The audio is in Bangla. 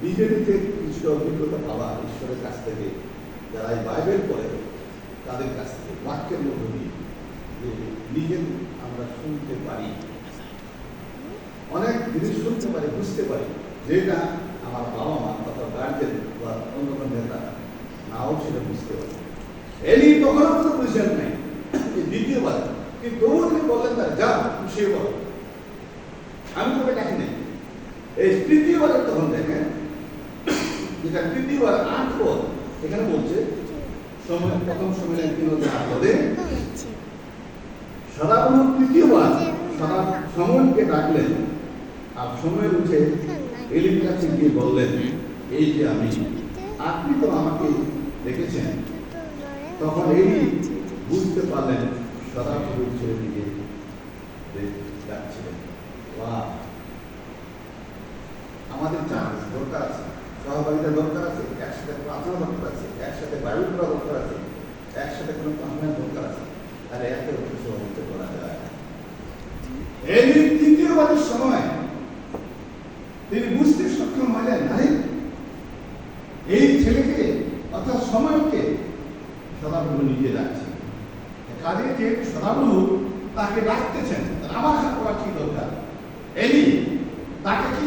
নিজেকে কিছু অভিজ্ঞতা পাওয়া ঈশ্বরের কাছ থেকে, যারা এই বাইবেল পড়ে তাদের কাছ থেকে বাক্যের মধ্য দিয়ে যে নিজে আমরা শুনতে পারি, অনেক জিনিস শুনতে পারি, বুঝতে পারি, যেটা আমার বাবা মা তথা গার্জেন বা অন্য কোনো নেতা নাও সেটা বুঝতে পারে। এলি তখনও কোনো বুঝেন নাই যে দ্বিতীয়বার, কিন্তু তবুও তিনি বললেন তার যা সে বল, আমি তোকে ডাকি নাই। এই তৃতীয়বারের তখন দেখেন, যেটা তৃতীয়বার ৮ পদ এখানে বলছে, সময় প্রথম সময়ের ৩ পদে সদাবর্ণ তৃতীয়বার সময়কে ডাকলেন, আর সময়ের উঠে এলির কাছে গিয়ে বললেন, এই যে আমি, আপনি তো আমাকে দেখেছেন। তখন এলি বুঝতে পারলেন সদাপ্রভু ছেলেটিকে ডাকছিলেন। আমাদের চান্স দরকার আছে, সহযোগিতা দরকার আছে, একসাথে প্রার্থনা দরকার আছে, একসাথে বাইবেল পড়া দরকার আছে, একসাথে কোনো কনফারেন্স দরকার আছে, তাহলে একে অপরের সহযোগিতা করা যায়। এই তৃতীয়বারের সময় তিনি বুঝতে সক্ষম হলেন, আরে এই ছেলেকে অর্থাৎ সময়কে সদাপ্রভু নিজে ডাকছেন। কাজে যেহেতু সদাপ্রভু তাকে ডাকতেছেন, আমার করা কি দরকার? এলি তাকে কি